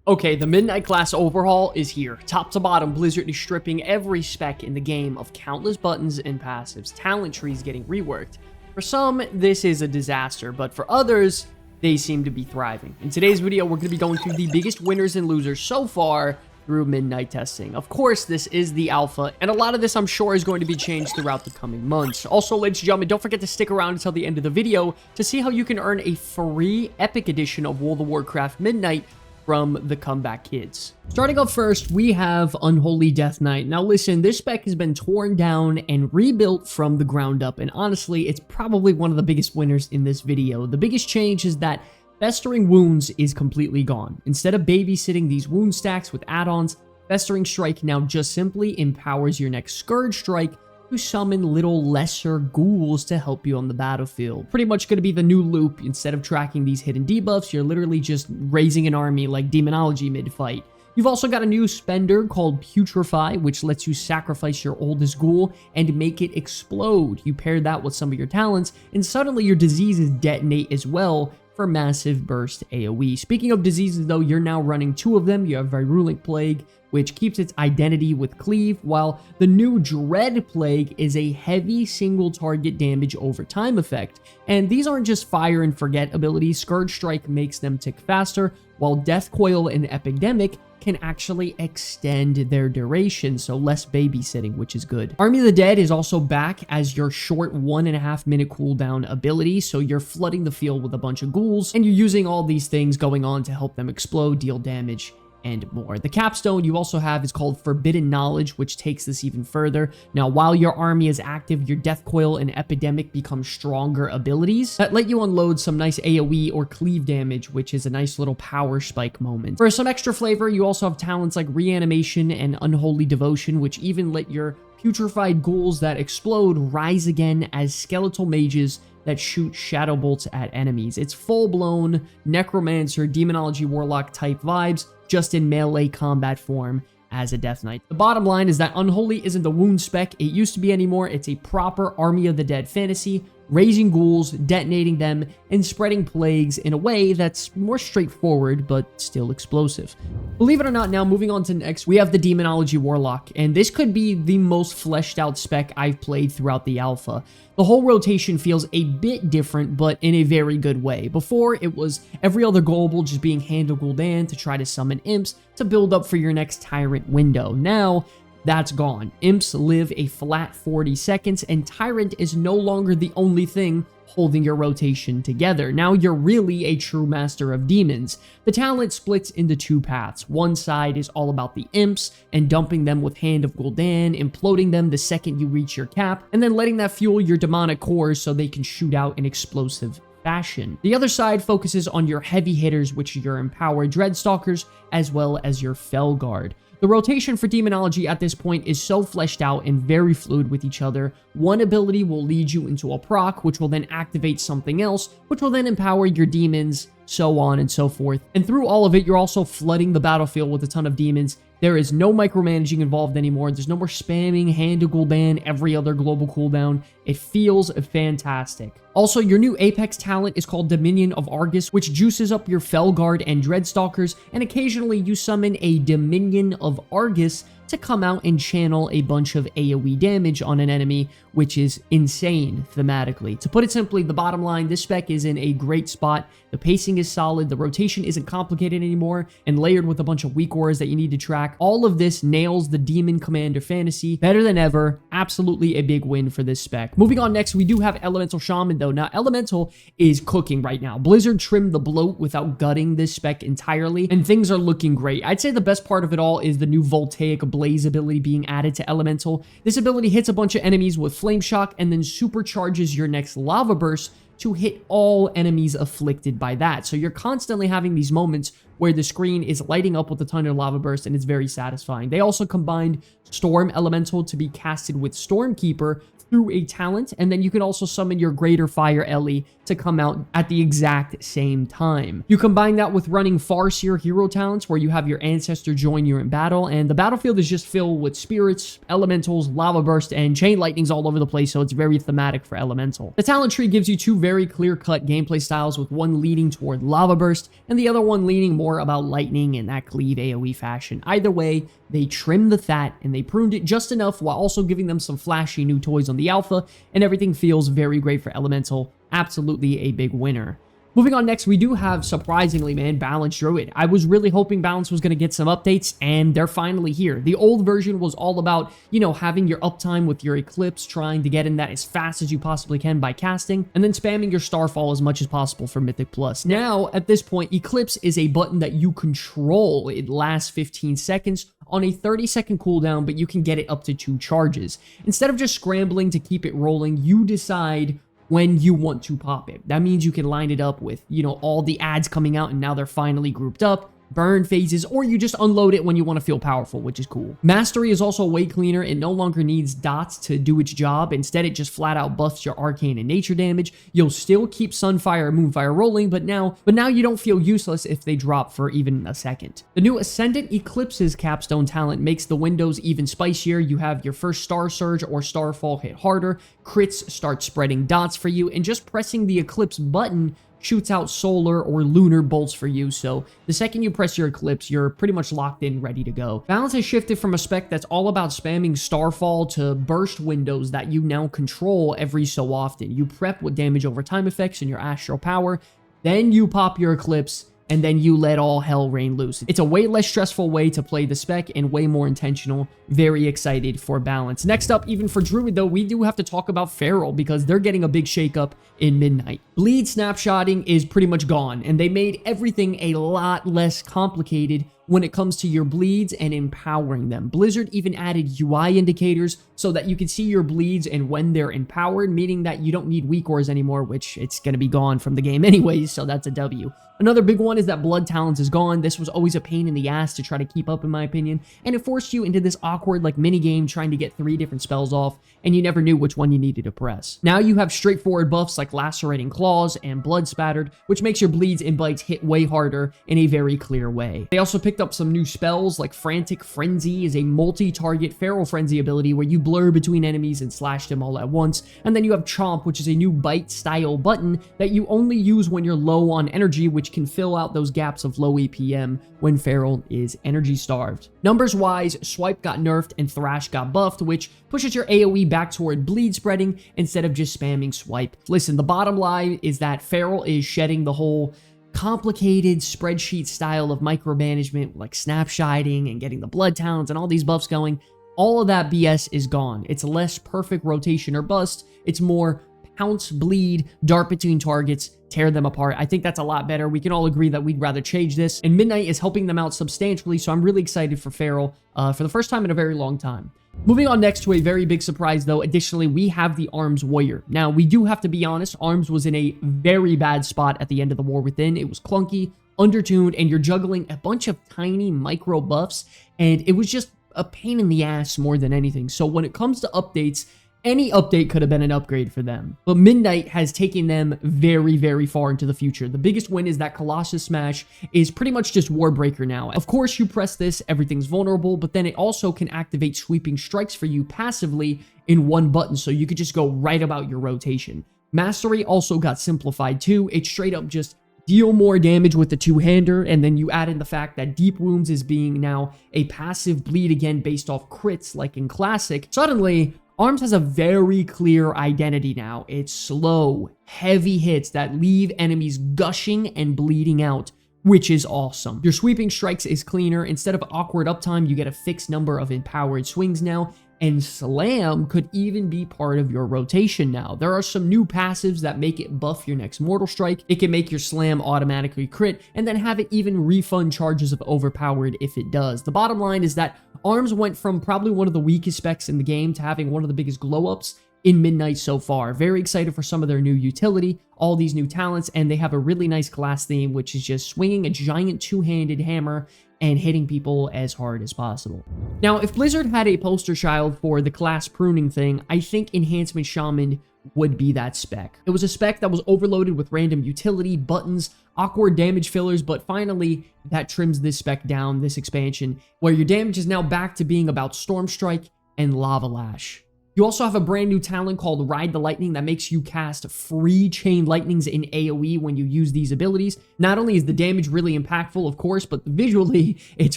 Okay, the Midnight class overhaul is here. Top to bottom, Blizzard is stripping every spec in the game of countless buttons and passives. Talent trees getting reworked. For some, this is a disaster, but for others, they seem to be thriving. In today's video, we're going to be going through the biggest winners and losers so far through Midnight testing. Of course, this is the alpha, and a lot of this I'm sure is going to be changed throughout the coming months. Also, ladies and gentlemen, don't forget to stick around until the end of the video to see how you can earn a free epic edition of World of Warcraft Midnight from the Comeback Kids. Starting up first, we have Unholy Death Knight. Now listen, this spec has been torn down and rebuilt from the ground up, and honestly, it's probably one of the biggest winners in this video. The biggest change is that Festering Wounds is completely gone. Instead of babysitting these wound stacks with add-ons, Festering Strike now just simply empowers your next Scourge Strike to summon little lesser ghouls to help you on the battlefield. Pretty much going to be the new loop. Instead of tracking these hidden debuffs, you're literally just raising an army like Demonology mid-fight. You've also got a new spender called Putrefy, which lets you sacrifice your oldest ghoul and make it explode. You pair that with some of your talents, and suddenly your diseases detonate as well for massive burst AoE. Speaking of diseases though, you're now running two of them. You have Virulent Plague, which keeps its identity with Cleave, while the new Dread Plague is a heavy single target damage over time effect. And these aren't just fire and forget abilities. Scourge Strike makes them tick faster, while Death Coil and Epidemic can actually extend their duration, so less babysitting, which is good. Army of the Dead is also back as your short 1.5 minute cooldown ability, so you're flooding the field with a bunch of ghouls, and you're using all these things going on to help them explode, deal damage, and more. The capstone you also have is called Forbidden Knowledge, which takes this even further. Now, while your army is active, your Death Coil and Epidemic become stronger abilities that let you unload some nice AoE or cleave damage, which is a nice little power spike moment. For some extra flavor, you also have talents like Reanimation and Unholy Devotion, which even let your putrefied ghouls that explode rise again as skeletal mages that shoot shadow bolts at enemies. It's full-blown Necromancer, Demonology Warlock type vibes, just in melee combat form as a Death Knight. The bottom line is that Unholy isn't the wound spec it used to be anymore. It's a proper Army of the Dead fantasy, raising ghouls, detonating them, and spreading plagues in a way that's more straightforward, but still explosive. Believe it or not, now moving on to next, we have the Demonology Warlock, and this could be the most fleshed out spec I've played throughout the alpha. The whole rotation feels a bit different, but in a very good way. Before, it was every other global just being Hand Gul'dan to try to summon imps to build up for your next Tyrant window. Now, that's gone. Imps live a flat 40 seconds, and Tyrant is no longer the only thing holding your rotation together. Now you're really a true master of demons. The talent splits into two paths. One side is all about the imps and dumping them with Hand of Gul'dan, imploding them the second you reach your cap, and then letting that fuel your demonic cores so they can shoot out in explosive fashion. The other side focuses on your heavy hitters, which are your empowered Dreadstalkers, as well as your Felguard. The rotation for Demonology at this point is so fleshed out and very fluid with each other. One ability will lead you into a proc, which will then activate something else, which will then empower your demons, so on and so forth. And through all of it, you're also flooding the battlefield with a ton of demons. There is no micromanaging involved anymore. There's no more spamming Hand of Gul'dan every other global cooldown. It feels fantastic. Also, your new Apex talent is called Dominion of Argus, which juices up your Felguard and Dreadstalkers, and occasionally you summon a Dominion of Argus to come out and channel a bunch of AoE damage on an enemy, which is insane thematically. To put it simply, the bottom line, this spec is in a great spot. The pacing is solid, the rotation isn't complicated anymore, and layered with a bunch of weak auras that you need to track. All of this nails the Demon Commander fantasy better than ever. Absolutely a big win for this spec. Moving on next, we do have Elemental Shaman though. Now, Elemental is cooking right now. Blizzard trimmed the bloat without gutting this spec entirely, and things are looking great. I'd say the best part of it all is the new Voltaic Blaze ability being added to Elemental. This ability hits a bunch of enemies with Flame Shock and then supercharges your next Lava Burst to hit all enemies afflicted by that. So you're constantly having these moments where the screen is lighting up with a ton of lava burst, and it's very satisfying. They also combined Storm Elemental to be casted with Stormkeeper through a talent, and then you can also summon your Greater Fire Ellie to come out at the exact same time. You combine that with running Farseer hero talents, where you have your ancestor join you in battle, and the battlefield is just filled with spirits, elementals, lava burst, and chain lightnings all over the place, so it's very thematic for elemental. The talent tree gives you two very clear-cut gameplay styles, with one leading toward lava burst and the other one leaning more about lightning in that cleave AoE fashion. Either way, they trimmed the fat and they pruned it just enough while also giving them some flashy new toys on the alpha, and everything feels very great for elemental. Absolutely a big winner. Moving on next, we do have, surprisingly, man, Balanced Druid. I was really hoping Balance was going to get some updates, and they're finally here. The old version was all about, you know, having your uptime with your Eclipse, trying to get in that as fast as you possibly can by casting, and then spamming your Starfall as much as possible for Mythic Plus. Now, at this point, Eclipse is a button that you control. It lasts 15 seconds on a 30-second cooldown, but you can get it up to 2 charges. Instead of just scrambling to keep it rolling, you decide when you want to pop it. That means you can line it up with, you know, all the ads coming out and now they're finally grouped up, burn phases, or you just unload it when you want to feel powerful, which is cool. Mastery is also way cleaner. It no longer needs dots to do its job. Instead, it just flat out buffs your arcane and nature damage. You'll still keep Sunfire and Moonfire rolling, but now you don't feel useless if they drop for even a second. The new Ascendant Eclipse's capstone talent makes the windows even spicier. You have your first Star Surge or Starfall hit harder, crits start spreading dots for you, and just pressing the Eclipse button shoots out solar or lunar bolts for you, so the second you press your Eclipse, you're pretty much locked in, ready to go. Balance has shifted from a spec that's all about spamming Starfall to burst windows that you now control every so often. You prep with damage over time effects and your astral power, then you pop your Eclipse, and then you let all hell rain loose. It's a way less stressful way to play the spec and way more intentional. Very excited for Balance. Next up, even for Druid though, we do have to talk about Feral because they're getting a big shakeup in Midnight. Bleed snapshotting is pretty much gone, and they made everything a lot less complicated when it comes to your bleeds and empowering them. Blizzard even added UI indicators so that you can see your bleeds and when they're empowered, meaning that you don't need weak ores anymore, which it's going to be gone from the game anyways, so that's a W. Another big one is that Blood Talents is gone. This was always a pain in the ass to try to keep up, in my opinion, and it forced you into this awkward like mini game trying to get 3 different spells off, and you never knew which one you needed to press. Now you have straightforward buffs like Lacerating Claws and Blood Spattered, which makes your bleeds and bites hit way harder in a very clear way. They also picked up some new spells like Frantic Frenzy is a multi-target Feral Frenzy ability where you blur between enemies and slash them all at once, and then you have Chomp, which is a new bite style button that you only use when you're low on energy, which can fill out those gaps of low EPM when Feral is energy starved. Numbers wise, Swipe got nerfed and Thrash got buffed, which pushes your AoE back toward bleed spreading instead of just spamming Swipe. Listen, the bottom line is that Feral is shedding the whole complicated spreadsheet style of micromanagement like snapshotting and getting the blood talents and all these buffs going. All of that BS is gone. It's less perfect rotation or bust. It's more pounce, bleed, dart between targets, tear them apart. I think that's a lot better. We can all agree that we'd rather change this, and Midnight is helping them out substantially, so I'm really excited for Feral for the first time in a very long time. Moving on next to a very big surprise though, additionally, we have the Arms Warrior. Now, we do have to be honest, Arms was in a very bad spot at the end of the War Within. It was clunky, undertuned, and you're juggling a bunch of tiny micro buffs, and it was just a pain in the ass more than anything. So when it comes to updates, any update could have been an upgrade for them. But Midnight has taken them very, very far into the future. The biggest win is that Colossus Smash is pretty much just Warbreaker now. Of course, you press this, everything's vulnerable, but then it also can activate Sweeping Strikes for you passively in one button, so you could just go right about your rotation. Mastery also got simplified too. It's straight up just deal more damage with the two-hander, and then you add in the fact that Deep Wounds is being now a passive bleed again based off crits like in Classic. Suddenly, Arms has a very clear identity now. It's slow, heavy hits that leave enemies gushing and bleeding out, which is awesome. Your Sweeping Strikes is cleaner. Instead of awkward uptime, you get a fixed number of empowered swings now, and Slam could even be part of your rotation now. There are some new passives that make it buff your next Mortal Strike. It can make your Slam automatically crit, and then have it even refund charges of overpowered if it does. The bottom line is that Arms went from probably one of the weakest specs in the game to having one of the biggest glow-ups in Midnight so far. Very excited for some of their new utility, all these new talents, and they have a really nice class theme, which is just swinging a giant two-handed hammer and hitting people as hard as possible. Now, if Blizzard had a poster child for the class pruning thing, I think Enhancement Shaman would be that spec. It was a spec that was overloaded with random utility, buttons, awkward damage fillers, but finally that trims this spec down, this expansion, where your damage is now back to being about Storm Strike and Lava Lash. You also have a brand new talent called Ride the Lightning that makes you cast free chain lightnings in AoE when you use these abilities. Not only is the damage really impactful, of course, but visually, it's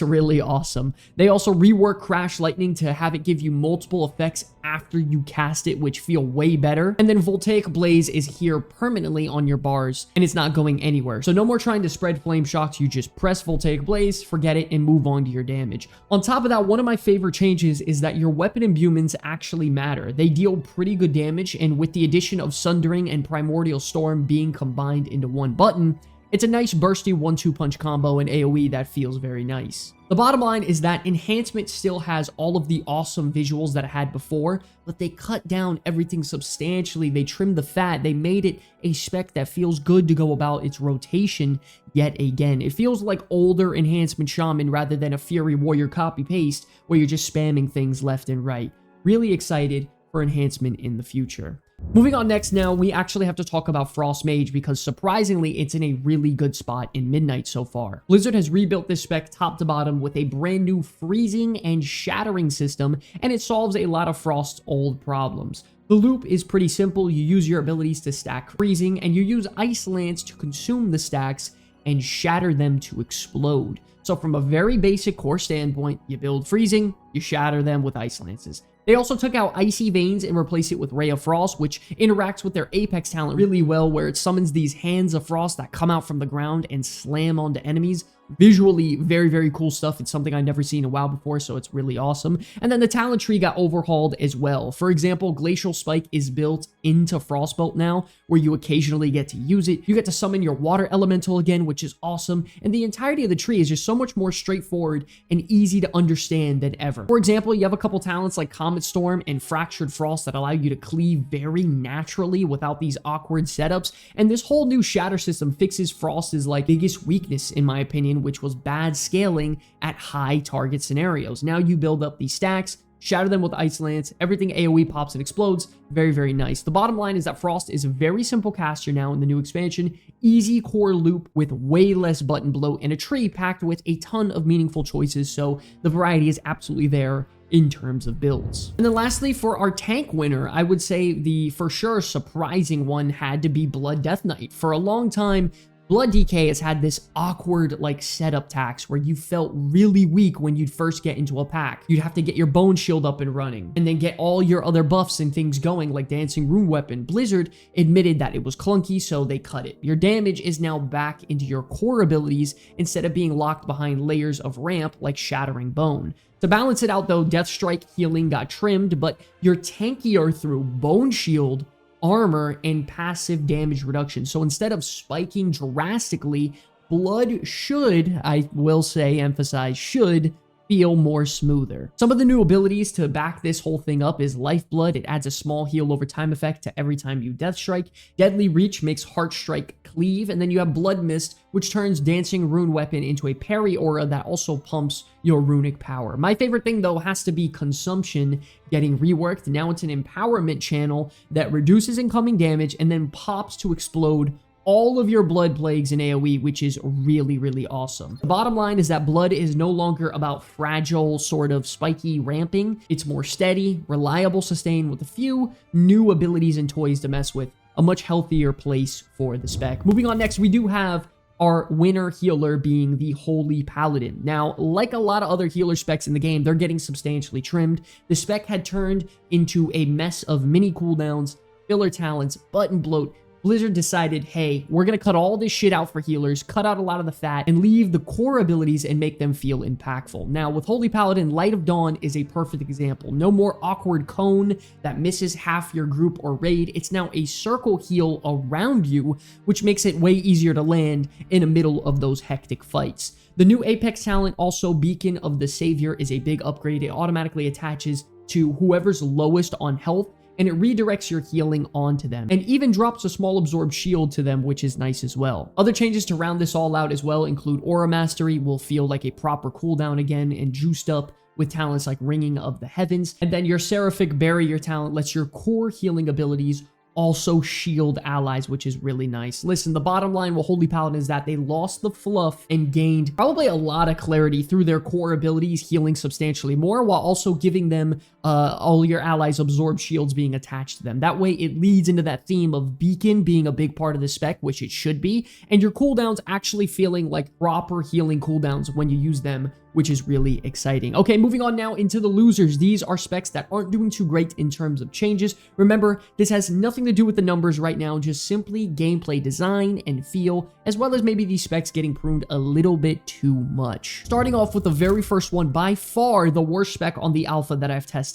really awesome. They also rework Crash Lightning to have it give you multiple effects after you cast it, which feel way better. And then Voltaic Blaze is here permanently on your bars, and it's not going anywhere. So no more trying to spread flame shocks. You just press Voltaic Blaze, forget it, and move on to your damage. On top of that, one of my favorite changes is that your weapon imbuements actually matter. They deal pretty good damage, and with the addition of Sundering and Primordial Storm being combined into one button, it's a nice bursty 1-2 punch combo in AoE that feels very nice. The bottom line is that Enhancement still has all of the awesome visuals that it had before, but they cut down everything substantially. They trimmed the fat. They made it a spec that feels good to go about its rotation yet again. It feels like older Enhancement Shaman rather than a Fury Warrior copy-paste where you're just spamming things left and right. Really excited for Enhancement in the future. Moving on next now, we actually have to talk about Frost Mage because surprisingly, it's in a really good spot in Midnight so far. Blizzard has rebuilt this spec top to bottom with a brand new freezing and shattering system, and it solves a lot of Frost's old problems. The loop is pretty simple. You use your abilities to stack freezing, and you use Ice Lance to consume the stacks and shatter them to explode. So from a very basic core standpoint, you build freezing, you shatter them with Ice Lances. They also took out Icy Veins and replaced it with Ray of Frost, which interacts with their Apex talent really well, where it summons these Hands of Frost that come out from the ground and slam onto enemies. Visually, very, very cool stuff. It's something I've never seen in WoW before, so it's really awesome. And then the talent tree got overhauled as well. For example, Glacial Spike is built into Frostbolt now, where you occasionally get to use it. You get to summon your Water Elemental again, which is awesome. And the entirety of the tree is just so much more straightforward and easy to understand than ever. For example, you have a couple talents like Comet Storm and Fractured Frost that allow you to cleave very naturally without these awkward setups. And this whole new shatter system fixes Frost's biggest weakness, in my opinion, which was bad scaling at high target scenarios. Now you build up these stacks, shatter them with Ice Lance, everything AoE pops and explodes. Very, very nice. The bottom line is that Frost is a very simple caster now in the new expansion. Easy core loop with way less button bloat and a tree packed with a ton of meaningful choices, so the variety is absolutely there in terms of builds. And then lastly, for our tank winner, I would say the for sure surprising one had to be Blood Death Knight. For a long time, Blood DK has had this awkward setup tax where you felt really weak when you'd first get into a pack. You'd have to get your Bone Shield up and running and then get all your other buffs and things going like Dancing Rune Weapon. Blizzard admitted that it was clunky, so they cut it. Your damage is now back into your core abilities instead of being locked behind layers of ramp like Shattering Bone. To balance it out though, Death Strike healing got trimmed, but you're tankier through Bone Shield, armor, and passive damage reduction. So instead of spiking drastically, Blood should, I will say, emphasize, should feel more smoother. Some of the new abilities to back this whole thing up is Lifeblood. It adds a small heal over time effect to every time you Death Strike. Deadly Reach makes Heart Strike cleave, and then you have Blood Mist, which turns Dancing Rune Weapon into a parry aura that also pumps your runic power. My favorite thing though has to be Consumption getting reworked. Now it's an empowerment channel that reduces incoming damage and then pops to explode all of your Blood Plagues in AoE, which is really, really awesome. The bottom line is that Blood is no longer about fragile, sort of spiky ramping. It's more steady, reliable sustain with a few new abilities and toys to mess with. A much healthier place for the spec. Moving on next, we do have our winner healer being the Holy Paladin. Now, like a lot of other healer specs in the game, they're getting substantially trimmed. The spec had turned into a mess of mini cooldowns, filler talents, button bloat. Blizzard decided, hey, we're going to cut all this shit out for healers, cut out a lot of the fat, and leave the core abilities and make them feel impactful. Now, with Holy Paladin, Light of Dawn is a perfect example. No more awkward cone that misses half your group or raid. It's now a circle heal around you, which makes it way easier to land in the middle of those hectic fights. The new Apex talent, also Beacon of the Savior, is a big upgrade. It automatically attaches to whoever's lowest on health and it redirects your healing onto them, and even drops a small absorbed shield to them, which is nice as well. Other changes to round this all out as well include Aura Mastery will feel like a proper cooldown again and juiced up with talents like Ringing of the Heavens, and then your Seraphic Barrier talent lets your core healing abilities also shield allies, which is really nice. Listen, the bottom line with Holy Paladin is that they lost the fluff and gained probably a lot of clarity through their core abilities, healing substantially more, while also giving them all your allies absorb shields being attached to them. That way it leads into that theme of Beacon being a big part of the spec, which it should be, and your cooldowns actually feeling like proper healing cooldowns when you use them, which is really exciting. Okay, moving on now into the losers. These are specs that aren't doing too great in terms of changes. Remember, this has nothing to do with the numbers right now, just simply gameplay design and feel, as well as maybe these specs getting pruned a little bit too much. Starting off with the very first one, by far the worst spec on the alpha that I've tested,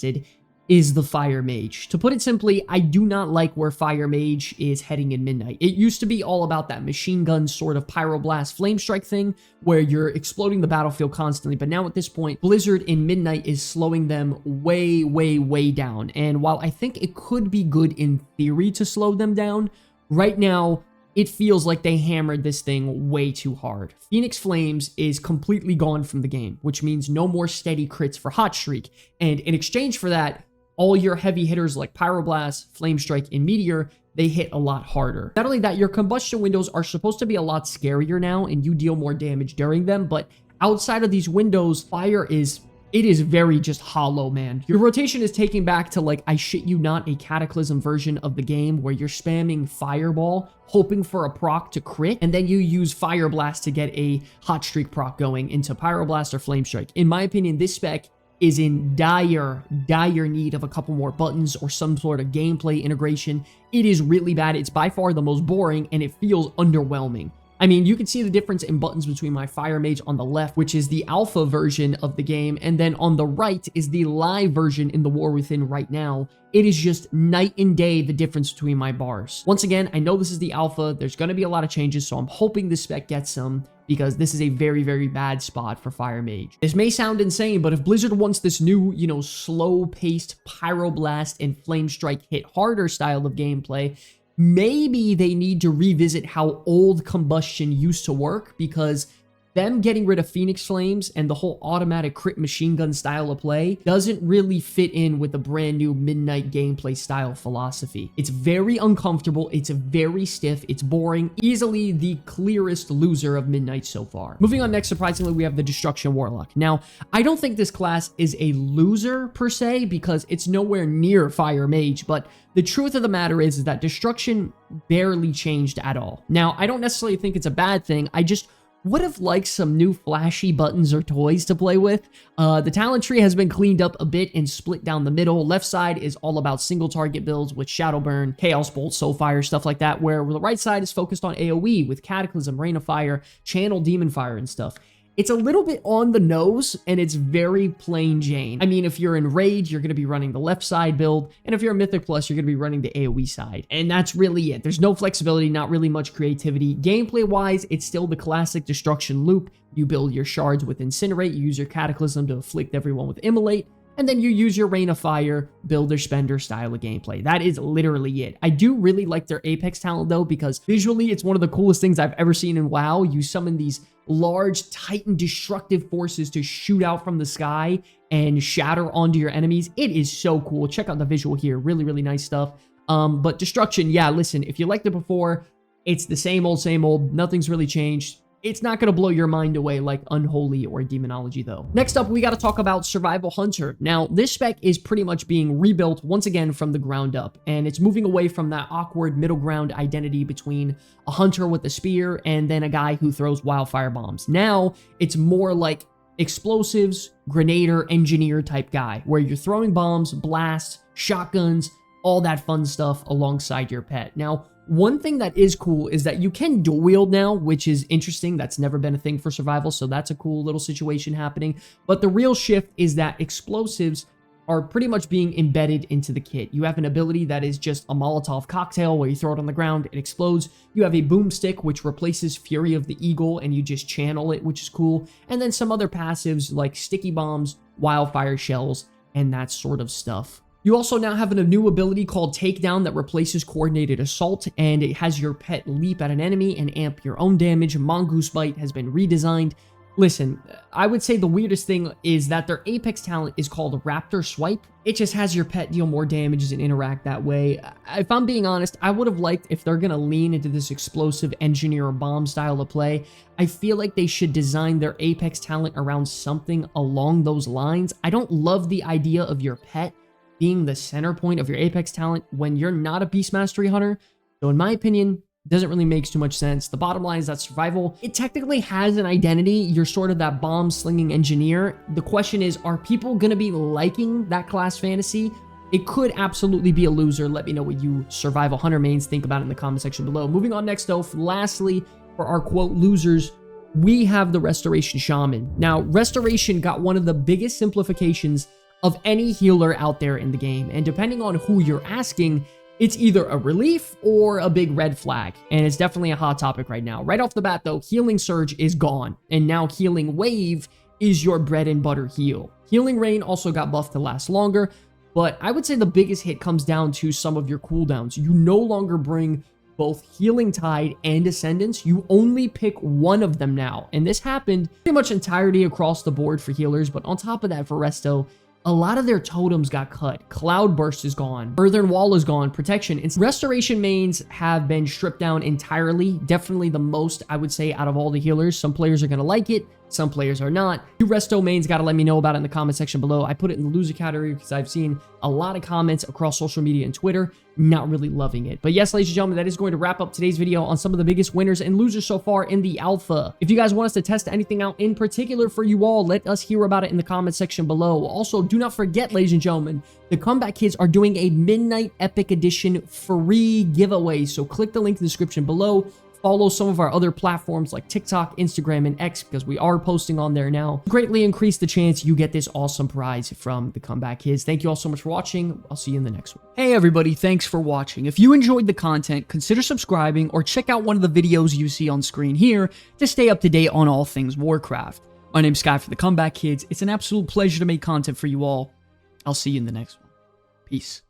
is the Fire Mage. To put it simply, I do not like where Fire Mage is heading in Midnight. It used to be all about that machine gun sort of pyroblast flame strike thing where you're exploding the battlefield constantly, but now at this point, Blizzard in Midnight is slowing them way, way, way down. And while I think it could be good in theory to slow them down, right now, it feels like they hammered this thing way too hard. Phoenix Flames is completely gone from the game, which means no more steady crits for Hot Streak. And in exchange for that, all your heavy hitters like Pyroblast, Flame Strike, and Meteor, they hit a lot harder. Not only that, your combustion windows are supposed to be a lot scarier now, and you deal more damage during them, but outside of these windows, fire is... it is very just hollow, man. Your rotation is taking back to, like, I shit you not, a Cataclysm version of the game where you're spamming Fireball, hoping for a proc to crit, and then you use Fire Blast to get a Hot Streak proc going into Pyroblast or Flame Strike. In my opinion, this spec is in dire need of a couple more buttons or some sort of gameplay integration. It is really bad. It's by far the most boring, and it feels underwhelming. I mean, you can see the difference in buttons between my Fire Mage on the left, which is the alpha version of the game, and then on the right is the live version in the War Within right now. It is just night and day, the difference between my bars. Once again, I know this is the alpha. There's going to be a lot of changes, so I'm hoping this spec gets some, because this is a very, very bad spot for Fire Mage. This may sound insane, but if Blizzard wants this new, slow-paced Pyroblast and Flame Strike hit harder style of gameplay, maybe they need to revisit how old combustion used to work, because them getting rid of Phoenix Flames and the whole automatic crit machine gun style of play doesn't really fit in with the brand new Midnight gameplay style philosophy. It's very uncomfortable, it's very stiff, it's boring, easily the clearest loser of Midnight so far. Moving on next, surprisingly, we have the Destruction Warlock. Now, I don't think this class is a loser per se, because it's nowhere near Fire Mage, but the truth of the matter is that Destruction barely changed at all. Now, I don't necessarily think it's a bad thing, I just would have liked some new flashy buttons or toys to play with. The talent tree has been cleaned up a bit and split down the middle. Left side is all about single target builds with Shadow Burn, Chaos Bolt, Soulfire, stuff like that, where the right side is focused on AoE with Cataclysm, Rain of Fire, Channel Demon Fire, and stuff. It's a little bit on the nose, and it's very plain Jane. I mean, if you're in Raid, you're going to be running the left side build, and if you're a Mythic Plus, you're going to be running the AoE side. And that's really it. There's no flexibility, not really much creativity. Gameplay-wise, it's still the classic Destruction loop. You build your shards with Incinerate, you use your Cataclysm to afflict everyone with Immolate, and then you use your Rain of Fire, builder spender style of gameplay. That is literally it. I do really like their Apex talent though, because visually it's one of the coolest things I've ever seen in WoW. You summon these large Titan destructive forces to shoot out from the sky and shatter onto your enemies. It is so cool. Check out the visual here. Really, really nice stuff. But Destruction, yeah, listen, if you liked it before, it's the same old, nothing's really changed. It's not going to blow your mind away like Unholy or Demonology, though. Next up, we got to talk about Survival Hunter. Now, this spec is pretty much being rebuilt once again from the ground up, and it's moving away from that awkward middle ground identity between a hunter with a spear and then a guy who throws wildfire bombs. Now, it's more like explosives, grenader, engineer type guy, where you're throwing bombs, blasts, shotguns, all that fun stuff alongside your pet. Now, one thing that is cool is that you can dual wield now, which is interesting. That's never been a thing for survival, so that's a cool little situation happening. But the real shift is that explosives are pretty much being embedded into the kit. You have an ability that is just a Molotov cocktail where you throw it on the ground, it explodes. You have a boomstick, which replaces Fury of the Eagle, and you just channel it, which is cool. And then some other passives like sticky bombs, wildfire shells, and that sort of stuff. You also now have a new ability called Takedown that replaces Coordinated Assault, and it has your pet leap at an enemy and amp your own damage. Mongoose Bite has been redesigned. Listen, I would say the weirdest thing is that their Apex talent is called Raptor Swipe. It just has your pet deal more damage and interact that way. If I'm being honest, I would have liked if they're going to lean into this explosive engineer or bomb style of play. I feel like they should design their Apex talent around something along those lines. I don't love the idea of your pet being the center point of your Apex talent when you're not a Beast Mastery Hunter. So in my opinion, doesn't really make too much sense. The bottom line is that survival, it technically has an identity. You're sort of that bomb slinging engineer. The question is, are people going to be liking that class fantasy? It could absolutely be a loser. Let me know what you survival hunter mains think about it in the comment section below. Moving on next though, lastly, for our quote losers, we have the Restoration Shaman. Now, Restoration got one of the biggest simplifications of any healer out there in the game. And depending on who you're asking, it's either a relief or a big red flag, and it's definitely a hot topic right now. Right off the bat though, Healing Surge is gone, and now Healing Wave is your bread and butter heal. Healing Rain also got buffed to last longer, but I would say the biggest hit comes down to some of your cooldowns. You no longer bring both Healing Tide and Ascendance. You only pick one of them now, and this happened pretty much entirety across the board for healers, but on top of that for Resto, a lot of their totems got cut. Cloudburst is gone. Earthen Wall is gone. Protection. And Restoration mains have been stripped down entirely. Definitely the most, I would say, out of all the healers. Some players are going to like it. Some players are not. You Resto mains got to let me know about it in the comment section below. I put it in the loser category because I've seen a lot of comments across social media and Twitter not really loving it. But yes, ladies and gentlemen, that is going to wrap up today's video on some of the biggest winners and losers so far in the alpha. If you guys want us to test anything out in particular for you all, let us hear about it in the comment section below. Also, do not forget, ladies and gentlemen, the Comeback Kids are doing a Midnight Epic Edition free giveaway. So click the link in the description below. Follow some of our other platforms like TikTok, Instagram, and X because we are posting on there now. Greatly increase the chance you get this awesome prize from the Comeback Kids. Thank you all so much for watching. I'll see you in the next one. Hey everybody, thanks for watching. If you enjoyed the content, consider subscribing or check out one of the videos you see on screen here to stay up to date on all things Warcraft. My name's Sky for the Comeback Kids. It's an absolute pleasure to make content for you all. I'll see you in the next one. Peace.